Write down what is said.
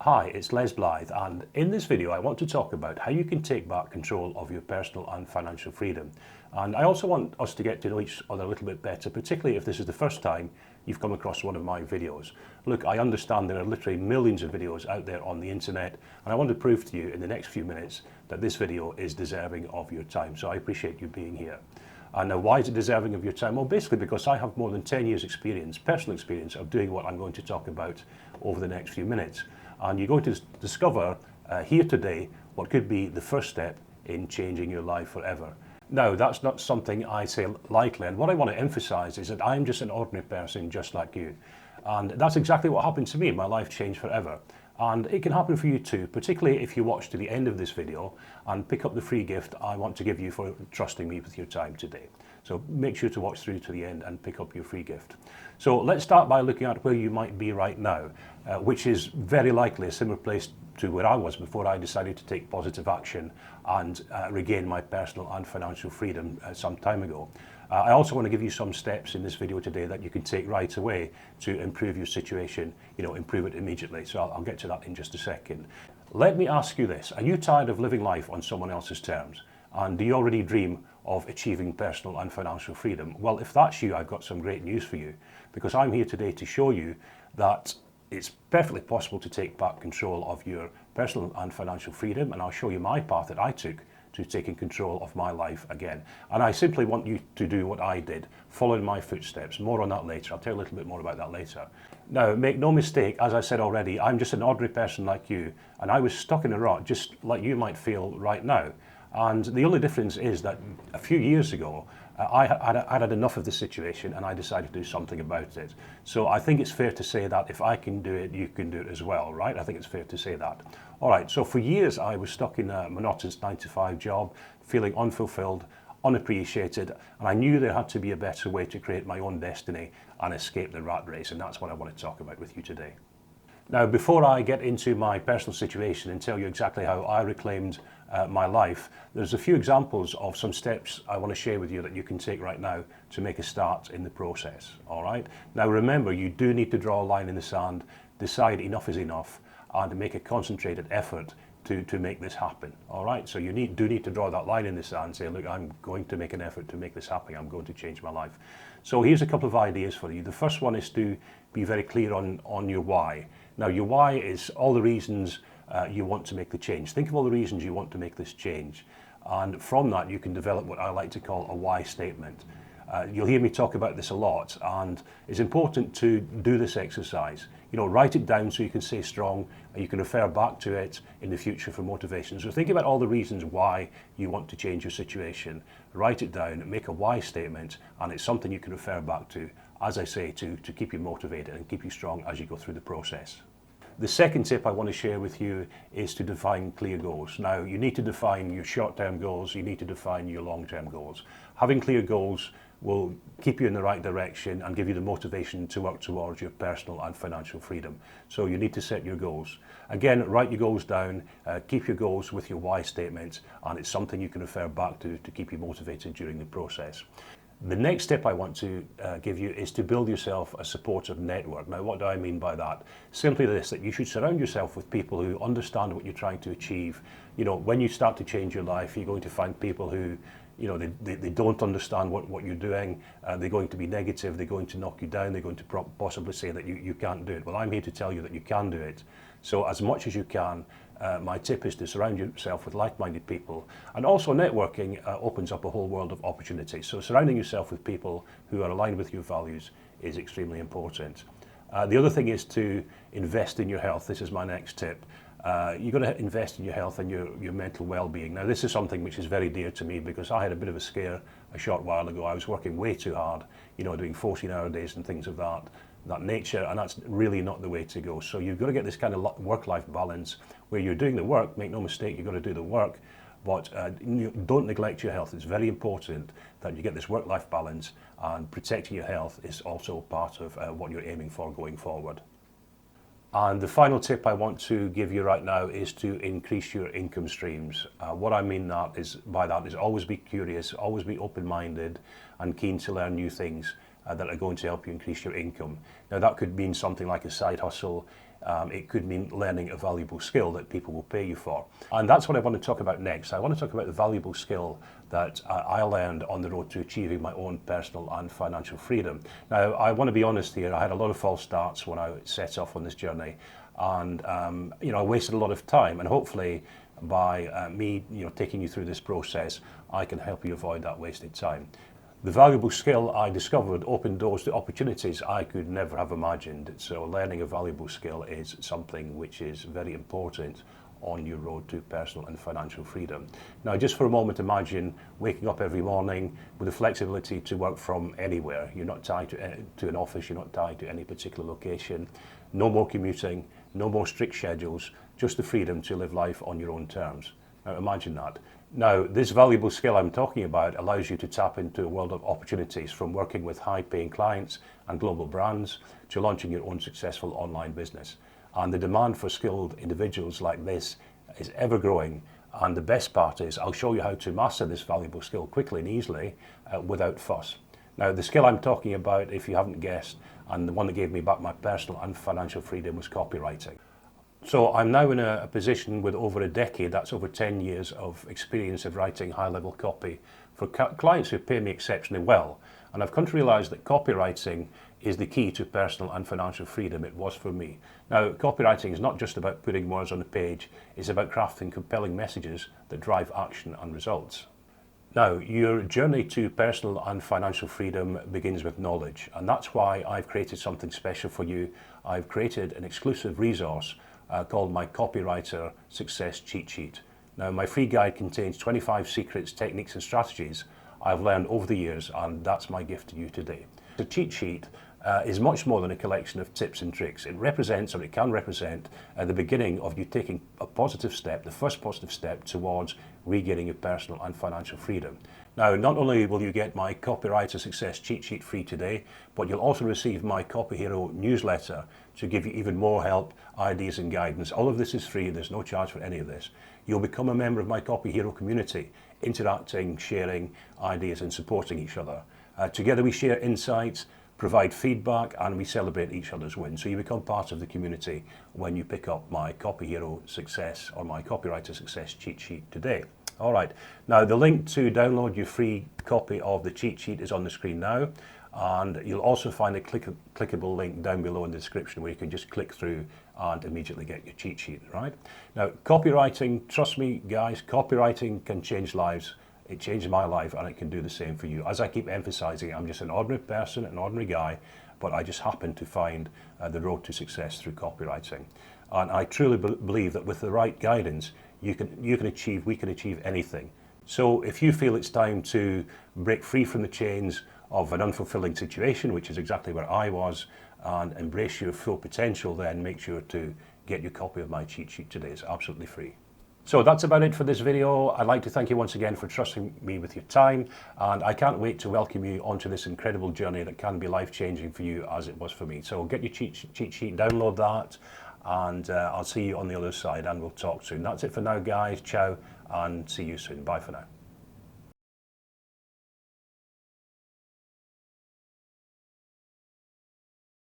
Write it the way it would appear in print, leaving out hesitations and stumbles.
Hi, it's Les Blythe, and in this video I want to talk about how you can take back control of your personal and financial freedom. And I also want us to get to know each other a little bit better, particularly if this is the first time you've come across one of my videos. Look, I understand there are literally millions of videos out there on the internet, and I want to prove to you in the next few minutes that this video is deserving of your time. So I appreciate you being here. And now, why is it deserving of your time? Well, basically because I have more than 10 years experience, personal experience, of doing what I'm going to talk about over the next few minutes. And you're going to discover here today what could be the first step in changing your life forever. Now, that's not something I say lightly, and what I want to emphasize is that I'm just an ordinary person just like you. And that's exactly what happened to me. My life changed forever. And it can happen for you too, particularly if you watch to the end of this video and pick up the free gift I want to give you for trusting me with your time today. So make sure to watch through to the end and pick up your free gift. So let's start by looking at where you might be right now, which is very likely a similar place to where I was before I decided to take positive action and regain my personal and financial freedom some time ago. I also want to give you some steps in this video today that you can take right away to improve your situation, improve it immediately. So I'll get to that in just a second. Let me ask you this. Are you tired of living life on someone else's terms? And do you already dream of achieving personal and financial freedom? Well, if that's you, I've got some great news for you, because I'm here today to show you that it's perfectly possible to take back control of your personal and financial freedom, and I'll show you my path that I took to taking control of my life again. And I simply want you to do what I did, follow in my footsteps. More on that later. I'll tell you a little bit more about that later. Now, make no mistake, as I said already, I'm just an ordinary person like you, and I was stuck in a rut just like you might feel right now. And the only difference is that a few years ago, I had enough of the situation and I decided to do something about it. So I think it's fair to say that if I can do it, you can do it as well, right? I think it's fair to say that. All right, so for years I was stuck in a monotonous 9-to-5 job, feeling unfulfilled, unappreciated, and I knew there had to be a better way to create my own destiny and escape the rat race, and that's what I want to talk about with you today. Now, before I get into my personal situation and tell you exactly how I reclaimed my life, there's a few examples of some steps I want to share with you that you can take right now to make a start in the process, all right? Now, remember, you do need to draw a line in the sand, decide enough is enough, and make a concentrated effort to make this happen, all right? So you do need to draw that line in the sand and say, look, I'm going to make an effort to make this happen. I'm going to change my life. So here's a couple of ideas for you. The first one is to be very clear on your why. Now, your why is all the reasons you want to make the change. Think of all the reasons you want to make this change. And from that, you can develop what I like to call a why statement. You'll hear me talk about this a lot, and it's important to do this exercise. Write it down so you can stay strong, and you can refer back to it in the future for motivation. So think about all the reasons why you want to change your situation. Write it down, make a why statement, and it's something you can refer back to, as I say, to keep you motivated and keep you strong as you go through the process. The second tip I want to share with you is to define clear goals. Now, you need to define your short-term goals, you need to define your long-term goals. Having clear goals will keep you in the right direction and give you the motivation to work towards your personal and financial freedom. So you need to set your goals. Again, write your goals down, keep your goals with your why statement, and it's something you can refer back to keep you motivated during the process. The next step I want to give you is to build yourself a supportive network. Now, what do I mean by that? Simply this, that you should surround yourself with people who understand what you're trying to achieve. When you start to change your life, you're going to find people who, they don't understand what you're doing. They're going to be negative. They're going to knock you down. They're going to possibly say that you can't do it. Well, I'm here to tell you that you can do it. So as much as you can, my tip is to surround yourself with like-minded people. And also networking opens up a whole world of opportunities. So surrounding yourself with people who are aligned with your values is extremely important. The other thing is to invest in your health. This is my next tip. You've got to invest in your health and your mental well-being. Now, this is something which is very dear to me because I had a bit of a scare a short while ago. I was working way too hard, doing 14-hour days and things of that nature, and that's really not the way to go. So you've got to get this kind of work-life balance where you're doing the work. Make no mistake, you've got to do the work, but don't neglect your health. It's very important that you get this work-life balance, and protecting your health is also part of what you're aiming for going forward. And the final tip I want to give you right now is to increase your income streams. What I mean by that is always be curious, always be open-minded and keen to learn new things that are going to help you increase your income. Now, that could mean something like a side hustle. It could mean learning a valuable skill that people will pay you for. And that's what I want to talk about next. I want to talk about the valuable skill that I learned on the road to achieving my own personal and financial freedom. Now, I want to be honest here, I had a lot of false starts when I set off on this journey, and I wasted a lot of time, and hopefully by me taking you through this process, I can help you avoid that wasted time. The valuable skill I discovered opened doors to opportunities I could never have imagined. So learning a valuable skill is something which is very important on your road to personal and financial freedom. Now, just for a moment, imagine waking up every morning with the flexibility to work from anywhere. You're not tied to an office, you're not tied to any particular location. No more commuting, no more strict schedules, just the freedom to live life on your own terms. Now, imagine that. Now, this valuable skill I'm talking about allows you to tap into a world of opportunities, from working with high-paying clients and global brands to launching your own successful online business. And the demand for skilled individuals like this is ever growing. And the best part is I'll show you how to master this valuable skill quickly and easily without fuss. Now, the skill I'm talking about, if you haven't guessed, and the one that gave me back my personal and financial freedom, was copywriting. So I'm now in a position with over a decade, that's over 10 years of experience of writing high-level copy for clients who pay me exceptionally well. And I've come to realise that copywriting is the key to personal and financial freedom. It was for me. Now, copywriting is not just about putting words on a page, it's about crafting compelling messages that drive action and results. Now, your journey to personal and financial freedom begins with knowledge, and that's why I've created something special for you. I've created an exclusive resource called my Copywriter Success Cheat Sheet. Now, my free guide contains 25 secrets, techniques and strategies I've learned over the years, and that's my gift to you today. The cheat sheet is much more than a collection of tips and tricks. It represents, or it can represent, the beginning of you taking a positive step, the first positive step towards regaining your personal and financial freedom. Now, not only will you get my Copywriter Success Cheat Sheet free today, but you'll also receive my Copy Hero newsletter to give you even more help, ideas and guidance. All of this is free, there's no charge for any of this. You'll become a member of my Copy Hero community, interacting, sharing ideas and supporting each other. Together we share insights, provide feedback, and we celebrate each other's wins. So you become part of the community when you pick up my Copy Hero Success or my Copywriter Success Cheat Sheet today. All right, now the link to download your free copy of the cheat sheet is on the screen now, and you'll also find a clickable link down below in the description where you can just click through and immediately get your cheat sheet, right? Now, copywriting, trust me guys, copywriting can change lives. It changed my life, and it can do the same for you. As I keep emphasizing, I'm just an ordinary person, an ordinary guy, but I just happen to find the road to success through copywriting. And I truly believe that with the right guidance, we can achieve anything. So if you feel it's time to break free from the chains of an unfulfilling situation, which is exactly where I was, and embrace your full potential, then make sure to get your copy of my cheat sheet today. It's absolutely free. So that's about it for this video. I'd like to thank you once again for trusting me with your time, and I can't wait to welcome you onto this incredible journey that can be life-changing for you as it was for me. So get your cheat sheet, download that, and I'll see you on the other side, and we'll talk soon. That's it for now, guys. Ciao, and see you soon. Bye for now.